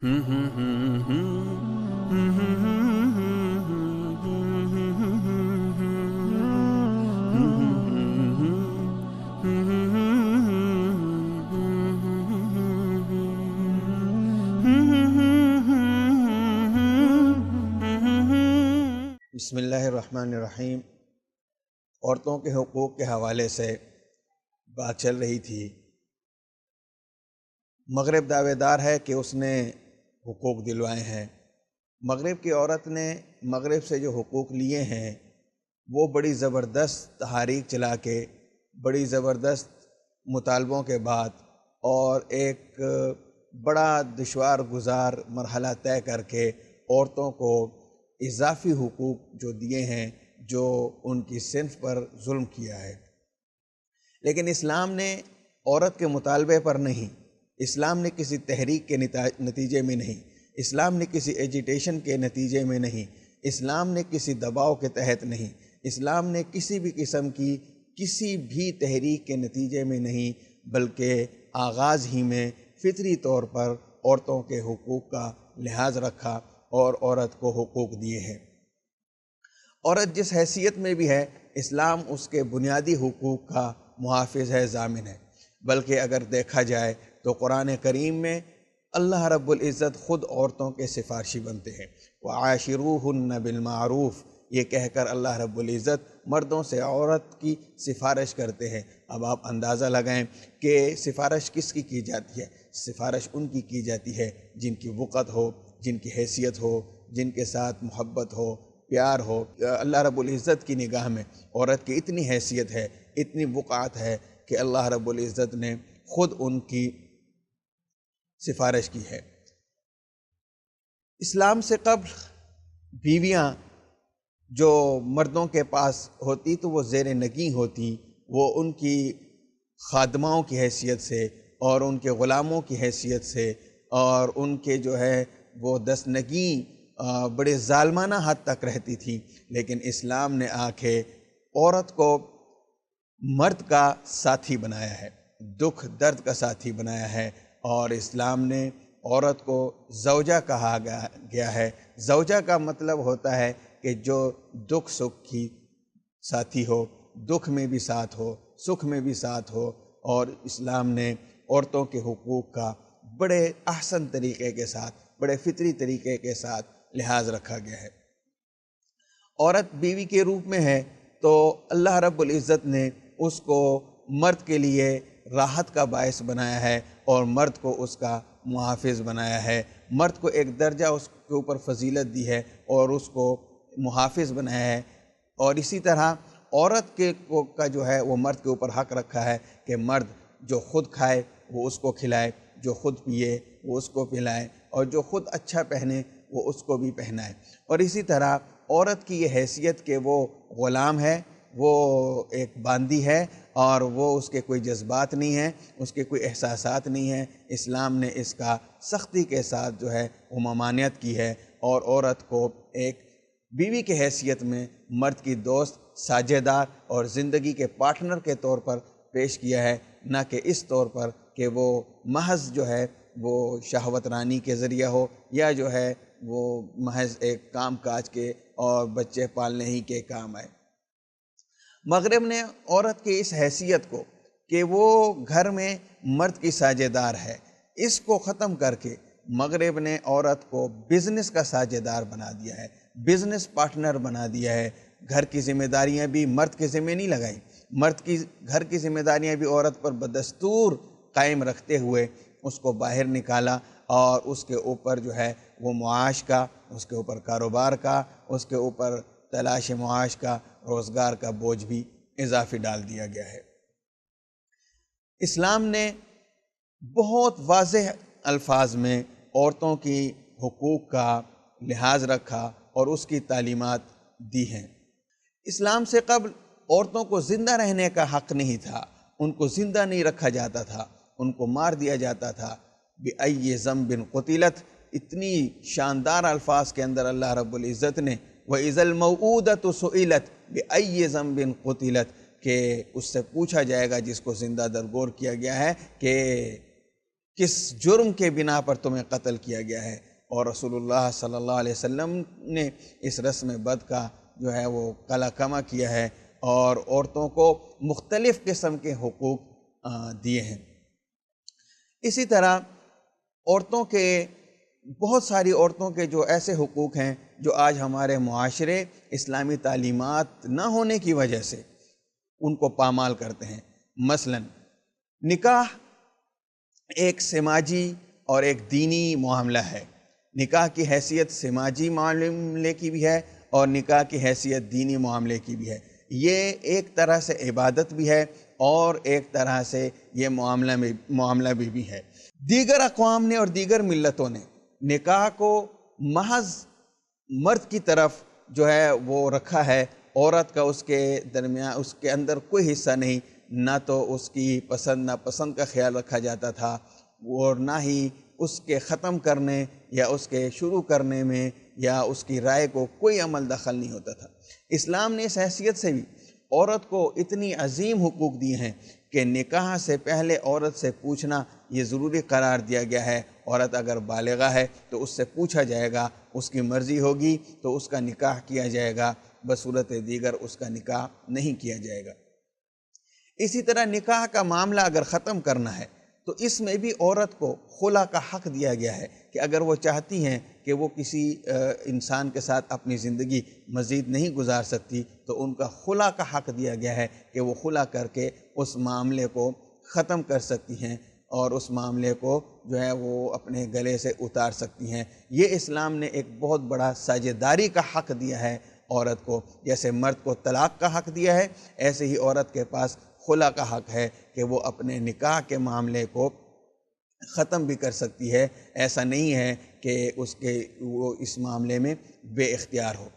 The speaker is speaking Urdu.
بسم اللہ الرحمن الرحیم۔ عورتوں کے حقوق کے حوالے سے بات چل رہی تھی۔ مغرب دعوے دار ہے کہ اس نے حقوق دلوائے ہیں۔ مغرب کی عورت نے مغرب سے جو حقوق لیے ہیں وہ بڑی زبردست تحریک چلا کے، بڑی زبردست مطالبوں کے بعد اور ایک بڑا دشوار گزار مرحلہ طے کر کے عورتوں کو اضافی حقوق جو دیے ہیں، جو ان کی صنف پر ظلم کیا ہے۔ لیکن اسلام نے عورت کے مطالبے پر نہیں، اسلام نے کسی تحریک کے نتیجے میں نہیں، اسلام نے کسی ایجیٹیشن کے نتیجے میں نہیں، اسلام نے کسی دباؤ کے تحت نہیں، اسلام نے کسی بھی قسم کی کسی بھی تحریک کے نتیجے میں نہیں، بلکہ آغاز ہی میں فطری طور پر عورتوں کے حقوق کا لحاظ رکھا اور عورت کو حقوق دیے ہیں۔ عورت جس حیثیت میں بھی ہے، اسلام اس کے بنیادی حقوق کا محافظ ہے، ضامن ہے۔ بلکہ اگر دیکھا جائے تو قرآن کریم میں اللہ رب العزت خود عورتوں کے سفارشی بنتے ہیں۔ وَعَاشِرُوهُنَّ بِالْمَعْرُوفِ، یہ کہہ کر اللہ رب العزت مردوں سے عورت کی سفارش کرتے ہیں۔ اب آپ اندازہ لگائیں کہ سفارش کس کی جاتی ہے؟ سفارش ان کی جاتی ہے جن کی وقت ہو، جن کی حیثیت ہو، جن کے ساتھ محبت ہو، پیار ہو۔ اللہ رب العزت کی نگاہ میں عورت کی اتنی حیثیت ہے، اتنی وقعت ہے کہ اللہ رب العزت نے خود ان کی سفارش کی ہے۔ اسلام سے قبل بیویاں جو مردوں کے پاس ہوتی تو وہ زیر نگیں ہوتی، وہ ان کی خادماؤں کی حیثیت سے اور ان کے غلاموں کی حیثیت سے اور ان کے جو ہے وہ دستنگیں بڑے ظالمانہ حد تک رہتی تھی۔ لیکن اسلام نے آ کے عورت کو مرد کا ساتھی بنایا ہے، دکھ درد کا ساتھی بنایا ہے، اور اسلام نے عورت کو زوجہ کہا گیا ہے۔ زوجہ کا مطلب ہوتا ہے کہ جو دکھ سکھ کی ساتھی ہو، دکھ میں بھی ساتھ ہو، سکھ میں بھی ساتھ ہو۔ اور اسلام نے عورتوں کے حقوق کا بڑے احسن طریقے کے ساتھ، بڑے فطری طریقے کے ساتھ لحاظ رکھا گیا ہے۔ عورت بیوی کے روپ میں ہے تو اللہ رب العزت نے اس کو مرد کے لیے راحت کا باعث بنایا ہے اور مرد کو اس کا محافظ بنایا ہے۔ مرد کو ایک درجہ اس کے اوپر فضیلت دی ہے اور اس کو محافظ بنایا ہے۔ اور اسی طرح عورت کا جو ہے وہ مرد کے اوپر حق رکھا ہے کہ مرد جو خود کھائے وہ اس کو کھلائے، جو خود پیے وہ اس کو پلائے، اور جو خود اچھا پہنے وہ اس کو بھی پہنائے۔ اور اسی طرح عورت کی یہ حیثیت کہ وہ غلام ہے، وہ ایک باندی ہے اور وہ اس کے کوئی جذبات نہیں ہیں، اس کے کوئی احساسات نہیں ہیں، اسلام نے اس کا سختی کے ساتھ جو ہے وہ ممانعت کی ہے اور عورت کو ایک بیوی کی حیثیت میں مرد کی دوست، ساجھے دار اور زندگی کے پارٹنر کے طور پر پیش کیا ہے، نہ کہ اس طور پر کہ وہ محض جو ہے وہ شہوت رانی کے ذریعہ ہو یا جو ہے وہ محض ایک کام کاج کے اور بچے پالنے ہی کے کام آئے۔ مغرب نے عورت کی اس حیثیت کو کہ وہ گھر میں مرد کی ساجھے دار ہے، اس کو ختم کر کے مغرب نے عورت کو بزنس کا ساجھے دار بنا دیا ہے، بزنس پارٹنر بنا دیا ہے۔ گھر کی ذمہ داریاں بھی مرد کے ذمہ نہیں لگائیں، مرد کی گھر کی ذمہ داریاں بھی عورت پر بدستور قائم رکھتے ہوئے اس کو باہر نکالا اور اس کے اوپر جو ہے وہ معاش کا، اس کے اوپر کاروبار کا، اس کے اوپر تلاش معاش کا، روزگار کا بوجھ بھی اضافی ڈال دیا گیا ہے۔ اسلام نے بہت واضح الفاظ میں عورتوں کی حقوق کا لحاظ رکھا اور اس کی تعلیمات دی ہیں۔ اسلام سے قبل عورتوں کو زندہ رہنے کا حق نہیں تھا، ان کو زندہ نہیں رکھا جاتا تھا، ان کو مار دیا جاتا تھا۔ بِأَيِّ ذَنْبٍ قُتِلَتْ، اتنی شاندار الفاظ کے اندر اللہ رب العزت نے وَإِذَا الْمَوْءُودَةُ سُئِلَتْ بِأَيِّ ذَنْبٍ قُتِلَتْ، کہ اس سے پوچھا جائے گا جس کو زندہ درگور کیا گیا ہے کہ کس جرم کے بنا پر تمہیں قتل کیا گیا ہے۔ اور رسول اللہ صلی اللہ علیہ وسلم نے اس رسم بد کا جو ہے وہ قلع کما کیا ہے اور عورتوں کو مختلف قسم کے حقوق دیے ہیں۔ اسی طرح عورتوں کے بہت ساری عورتوں کے جو ایسے حقوق ہیں جو آج ہمارے معاشرے اسلامی تعلیمات نہ ہونے کی وجہ سے ان کو پامال کرتے ہیں۔ مثلا نکاح ایک سماجی اور ایک دینی معاملہ ہے۔ نکاح کی حیثیت سماجی معاملے کی بھی ہے اور نکاح کی حیثیت دینی معاملے کی بھی ہے۔ یہ ایک طرح سے عبادت بھی ہے اور ایک طرح سے یہ معاملہ بھی ہے۔ دیگر اقوام نے اور دیگر ملتوں نے نکاح کو محض مرد کی طرف جو ہے وہ رکھا ہے، عورت کا اس کے درمیان اس کے اندر کوئی حصہ نہیں، نہ تو اس کی پسند ناپسند کا خیال رکھا جاتا تھا اور نہ ہی اس کے ختم کرنے یا اس کے شروع کرنے میں یا اس کی رائے کو کوئی عمل دخل نہیں ہوتا تھا۔ اسلام نے اس حیثیت سے بھی عورت کو اتنی عظیم حقوق دیے ہیں کہ نکاح سے پہلے عورت سے پوچھنا یہ ضروری قرار دیا گیا ہے۔ عورت اگر بالغہ ہے تو اس سے پوچھا جائے گا، اس کی مرضی ہوگی تو اس کا نکاح کیا جائے گا، بصورت دیگر اس کا نکاح نہیں کیا جائے گا۔ اسی طرح نکاح کا معاملہ اگر ختم کرنا ہے تو اس میں بھی عورت کو خلا کا حق دیا گیا ہے کہ اگر وہ چاہتی ہیں کہ وہ کسی انسان کے ساتھ اپنی زندگی مزید نہیں گزار سکتی تو ان کا خلا کا حق دیا گیا ہے کہ وہ خلا کر کے اس معاملے کو ختم کر سکتی ہیں اور اس معاملے کو جو ہے وہ اپنے گلے سے اتار سکتی ہیں۔ یہ اسلام نے ایک بہت بڑا ساجھیداری کا حق دیا ہے عورت کو۔ جیسے مرد کو طلاق کا حق دیا ہے، ایسے ہی عورت کے پاس خلا کا حق ہے کہ وہ اپنے نکاح کے معاملے کو ختم بھی کر سکتی ہے۔ ایسا نہیں ہے کہ وہ اس معاملے میں بے اختیار ہو۔